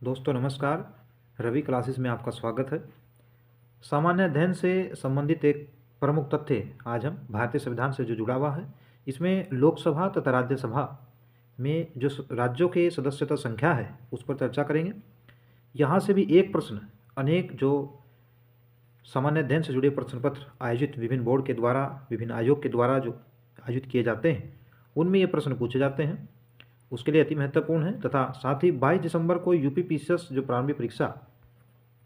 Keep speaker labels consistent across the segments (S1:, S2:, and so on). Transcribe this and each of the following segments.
S1: दोस्तों नमस्कार। रवि क्लासेस में आपका स्वागत है। सामान्य अध्ययन से संबंधित एक प्रमुख तथ्य आज हम भारतीय संविधान से जो जुड़ा हुआ है, इसमें लोकसभा तथा राज्यसभा में जो राज्यों के सदस्यता संख्या है उस पर चर्चा करेंगे। यहाँ से भी एक प्रश्न अनेक जो सामान्य अध्ययन से जुड़े प्रश्न पत्र आयोजित विभिन्न बोर्ड के द्वारा, विभिन्न आयोग के द्वारा जो आयोजित किए जाते हैं, उनमें ये प्रश्न पूछे जाते हैं। उसके लिए अति महत्वपूर्ण है। तथा साथ ही 22 दिसंबर को यूपीपीसीएस जो प्रारंभिक परीक्षा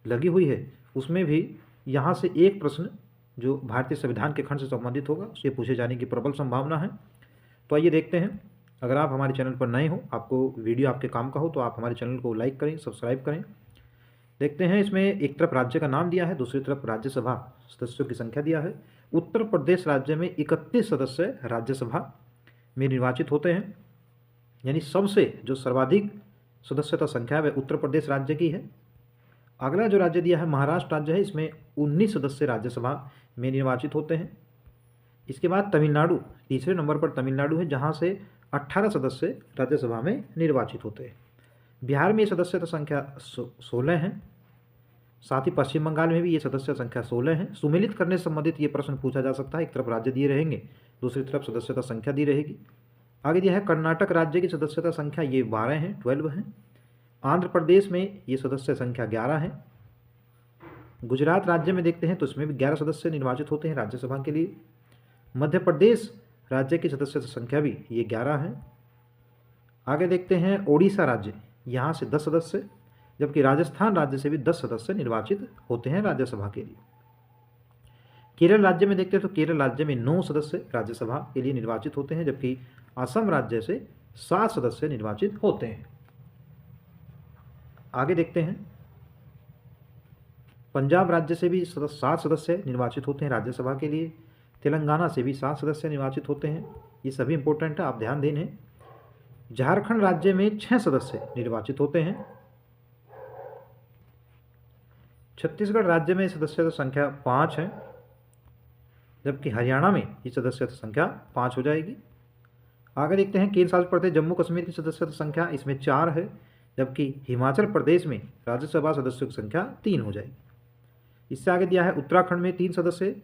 S1: लगी हुई है, उसमें भी यहाँ से एक प्रश्न जो भारतीय संविधान के खंड से संबंधित होगा, उसे पूछे जाने की प्रबल संभावना है। तो आइए देखते हैं। अगर आप हमारे चैनल पर नए हो, आपको वीडियो आपके काम का हो, तो आप हमारे चैनल को लाइक करें, सब्सक्राइब करें। देखते हैं, इसमें एक तरफ राज्य का नाम दिया है, दूसरी तरफ राज्यसभा सदस्यों की संख्या दिया है। उत्तर प्रदेश राज्य में 31 सदस्य राज्यसभा में निर्वाचित होते हैं, यानी सबसे जो सर्वाधिक सदस्यता संख्या है वह उत्तर प्रदेश राज्य की है। अगला जो राज्य दिया है महाराष्ट्र राज्य है, इसमें 19 सदस्य राज्यसभा में निर्वाचित होते हैं। इसके बाद तमिलनाडु, तीसरे नंबर पर तमिलनाडु है, जहां से 18 सदस्य राज्यसभा में निर्वाचित होते हैं। बिहार में सदस्यता संख्या 16 है। साथ ही पश्चिम बंगाल में भी ये सदस्य संख्या 16 है। सुमेलित करने से संबंधित ये प्रश्न पूछा जा सकता है। एक तरफ राज्य दिए रहेंगे, दूसरी तरफ सदस्यता संख्या दी रहेगी। आगे दिया है कर्नाटक राज्य की सदस्यता संख्या, ये 12 है, 12 है। आंध्र प्रदेश में ये सदस्य संख्या 11 है। गुजरात राज्य में देखते हैं तो इसमें भी 11 सदस्य निर्वाचित होते हैं राज्यसभा के लिए। मध्य प्रदेश राज्य की सदस्यता संख्या भी ये 11 है। आगे देखते हैं ओडिशा राज्य, यहाँ से 10 सदस्य, जबकि राजस्थान राज्य से भी 10 सदस्य निर्वाचित होते हैं राज्यसभा के लिए। केरल राज्य में देखते हैं तो केरल राज्य में 9 सदस्य राज्यसभा के लिए निर्वाचित होते हैं, जबकि असम राज्य से 7 सदस्य निर्वाचित होते हैं। आगे देखते हैं, पंजाब राज्य से भी 7 सदस्य निर्वाचित होते हैं राज्यसभा के लिए। तेलंगाना से भी 7 सदस्य निर्वाचित होते हैं। ये सभी इंपॉर्टेंट है, आप ध्यान दें। झारखंड राज्य में 6 सदस्य निर्वाचित होते हैं। छत्तीसगढ़ राज्य में सदस्यता संख्या 5 है, जबकि हरियाणा में ये सदस्यता संख्या 5 हो जाएगी। आगे देखते हैं, केंद्र शासित प्रदेश जम्मू कश्मीर की सदस्यता संख्या इसमें 4 है, जबकि हिमाचल प्रदेश में राज्यसभा सदस्यों की संख्या 3 हो जाएगी। इससे आगे दिया है उत्तराखंड में 3 सदस्य,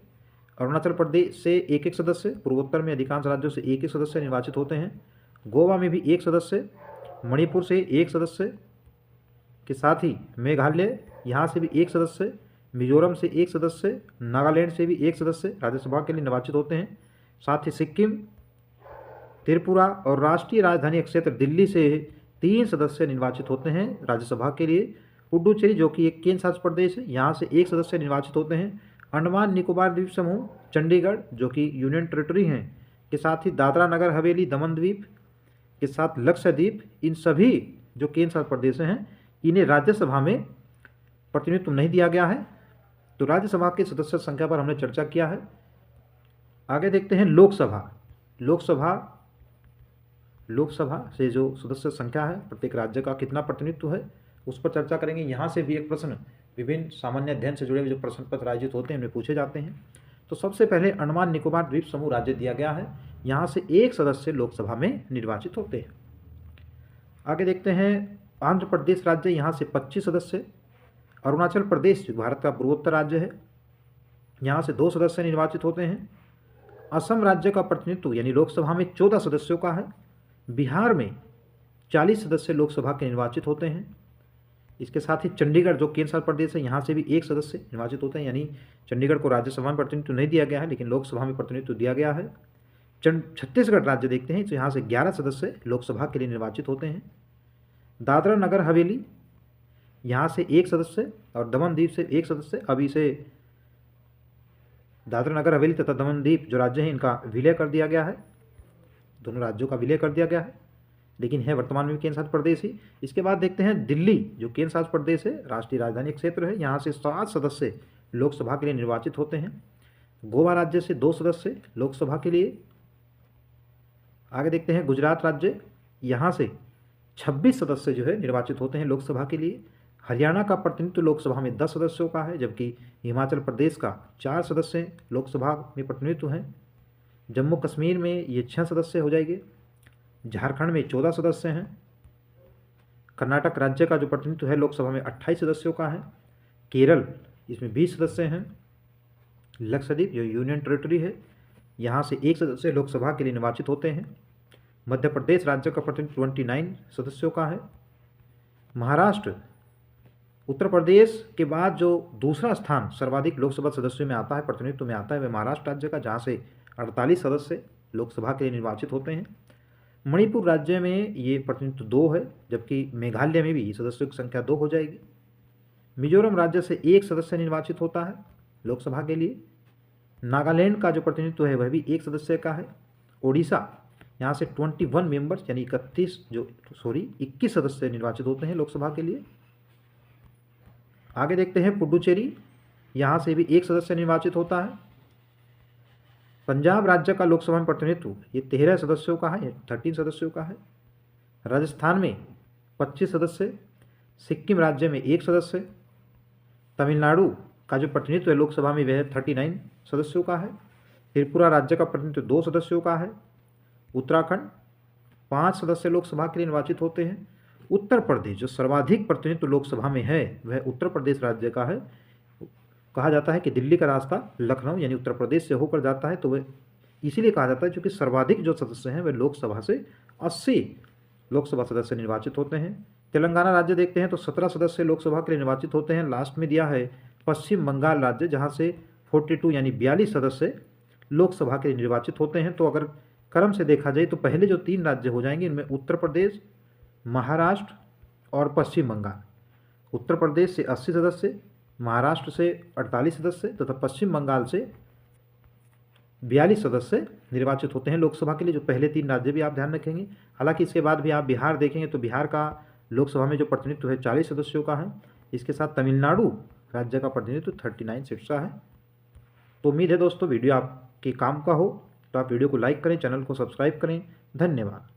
S1: अरुणाचल प्रदेश से 1-1 सदस्य, पूर्वोत्तर में अधिकांश राज्यों से 1-1 सदस्य निर्वाचित होते हैं। गोवा में भी 1 सदस्य, मणिपुर से 1 सदस्य के साथ ही मेघालय यहाँ से भी 1 सदस्य, मिजोरम से 1 सदस्य, नागालैंड से भी 1 सदस्य राज्यसभा के लिए निर्वाचित होते हैं। साथ ही सिक्किम, त्रिपुरा और राष्ट्रीय राजधानी क्षेत्र दिल्ली से 3 सदस्य निर्वाचित होते हैं राज्यसभा के लिए। पुडुचेरी जो कि एक केंद्र शासित प्रदेश है, यहाँ से 1 सदस्य निर्वाचित होते हैं। अंडमान निकोबार द्वीप समूह, चंडीगढ़ जो कि यूनियन टेरिटरी हैं, के साथ ही दादरा नगर हवेली, दमन द्वीप के साथ लक्षद्वीप, इन सभी जो केंद्र शासित प्रदेश हैं, इन्हें राज्यसभा में प्रतिनिधित्व नहीं दिया गया है। तो राज्यसभा की सदस्य संख्या पर हमने चर्चा किया है। आगे देखते हैं लोकसभा से जो सदस्य संख्या है, प्रत्येक राज्य का कितना प्रतिनिधित्व है, उस पर चर्चा करेंगे। यहाँ से भी एक प्रश्न विभिन्न सामान्य अध्ययन से जुड़े जो प्रश्न पत्र आयोजित होते हैं उनमें पूछे जाते हैं। तो सबसे पहले अंडमान निकोबार द्वीप समूह राज्य दिया गया है, यहाँ से 1 सदस्य लोकसभा में निर्वाचित होते हैं। आगे देखते हैं, आंध्र प्रदेश राज्य, यहाँ से 25 सदस्य। अरुणाचल प्रदेश जो भारत का पूर्वोत्तर राज्य है, यहाँ से 2 सदस्य निर्वाचित होते हैं। असम राज्य का प्रतिनिधित्व यानी लोकसभा में 14 सदस्यों का है। बिहार में 40 सदस्य लोकसभा के निर्वाचित होते हैं। इसके साथ ही चंडीगढ़ जो केंद्र शासित प्रदेश है, यहाँ से भी 1 सदस्य निर्वाचित होते हैं, यानी चंडीगढ़ को राज्यसभा में प्रतिनिधित्व नहीं दिया गया है, लेकिन लोकसभा में प्रतिनिधित्व दिया गया है। छत्तीसगढ़ राज्य देखते हैं तो यहाँ से 11 सदस्य लोकसभा के लिए निर्वाचित होते हैं। दादरा नगर हवेली, यहाँ से 1 सदस्य और दमन द्वीप से 1 सदस्य। अभी इसे दादरा नगर हवेली तथा दमन द्वीप जो राज्य हैं, इनका विलय कर दिया गया है, दोनों राज्यों का विलय कर दिया गया है, लेकिन है वर्तमान में केंद्र शासित प्रदेश ही। इसके बाद देखते हैं दिल्ली जो केंद्र शासित प्रदेश है, राष्ट्रीय राजधानी क्षेत्र है, यहाँ से 7 सदस्य लोकसभा के लिए निर्वाचित होते हैं। गोवा राज्य से 2 सदस्य लोकसभा के लिए। आगे देखते हैं गुजरात राज्य, यहाँ से 26 सदस्य जो है निर्वाचित होते हैं लोकसभा के लिए। हरियाणा का प्रतिनिधित्व लोकसभा में 10 सदस्यों का है, जबकि हिमाचल प्रदेश का 4 सदस्य लोकसभा में प्रतिनिधित्व हैं। जम्मू कश्मीर में ये 6 सदस्य हो जाएंगे। झारखंड में 14 सदस्य हैं। कर्नाटक राज्य का जो प्रतिनिधित्व है लोकसभा में 28 सदस्यों का है। केरल, इसमें 20 सदस्य हैं। लक्षद्वीप जो यूनियन टेरिटरी है, यहाँ से 1 सदस्य लोकसभा के लिए निर्वाचित होते हैं। मध्य प्रदेश राज्य का प्रतिनिधित्व 29 सदस्यों का है। महाराष्ट्र, उत्तर प्रदेश के बाद जो दूसरा स्थान सर्वाधिक लोकसभा सदस्यों में आता है, प्रतिनिधित्व में आता है, वह महाराष्ट्र राज्य का, जहाँ से 48 सदस्य लोकसभा के लिए निर्वाचित होते हैं। मणिपुर राज्य में ये प्रतिनिधित्व 2 है, जबकि मेघालय में भी सदस्यों की संख्या 2 हो जाएगी। मिजोरम राज्य से 1 सदस्य निर्वाचित होता है लोकसभा के लिए। नागालैंड का जो प्रतिनिधित्व है वह भी 1 सदस्य का है। ओडिशा, यहाँ से 21 मेंबर्स यानी 21 सदस्य निर्वाचित होते हैं लोकसभा के लिए। आगे देखते हैं पुडुचेरी, यहाँ से भी 1 सदस्य निर्वाचित होता है। पंजाब राज्य का लोकसभा में प्रतिनिधित्व ये 13 सदस्यों का है, 13 सदस्यों का है। राजस्थान में 25 सदस्य, सिक्किम राज्य में 1 सदस्य। तमिलनाडु का जो प्रतिनिधित्व है लोकसभा में वह 39 सदस्यों का है। त्रिपुरा राज्य का प्रतिनिधित्व 2 सदस्यों का है। उत्तराखंड 5 सदस्य लोकसभा के लिए निर्वाचित होते हैं। उत्तर प्रदेश जो सर्वाधिक प्रतिनिधित्व लोकसभा में है वह उत्तर प्रदेश राज्य का है। कहा जाता है कि दिल्ली का रास्ता लखनऊ यानी उत्तर प्रदेश से होकर जाता है, तो वह इसीलिए कहा जाता है क्योंकि सर्वाधिक जो सदस्य हैं वे लोकसभा से 80 लोकसभा सदस्य निर्वाचित होते हैं। तेलंगाना राज्य देखते हैं तो 17 सदस्य लोकसभा के लिए निर्वाचित होते हैं। लास्ट में दिया है पश्चिम बंगाल राज्य, जहाँ से 42 यानी 42 सदस्य लोकसभा के लिए निर्वाचित होते हैं। तो अगर क्रम से देखा जाए तो पहले जो 3 राज्य हो जाएंगे इनमें उत्तर प्रदेश, महाराष्ट्र और पश्चिम बंगाल। उत्तर प्रदेश से 80 सदस्य, महाराष्ट्र से 48 सदस्य तथा पश्चिम बंगाल से 42 सदस्य निर्वाचित होते हैं लोकसभा के लिए। जो पहले 3 राज्य भी आप ध्यान रखेंगे। हालांकि इसके बाद भी आप बिहार देखेंगे तो बिहार का लोकसभा में जो प्रतिनिधित्व है 40 सदस्यों का है। इसके साथ तमिलनाडु राज्य का प्रतिनिधित्व 39 सीट्स का है। तो उम्मीद है दोस्तों वीडियो आपके काम का हो, तो आप वीडियो को लाइक करें, चैनल को सब्सक्राइब करें। धन्यवाद।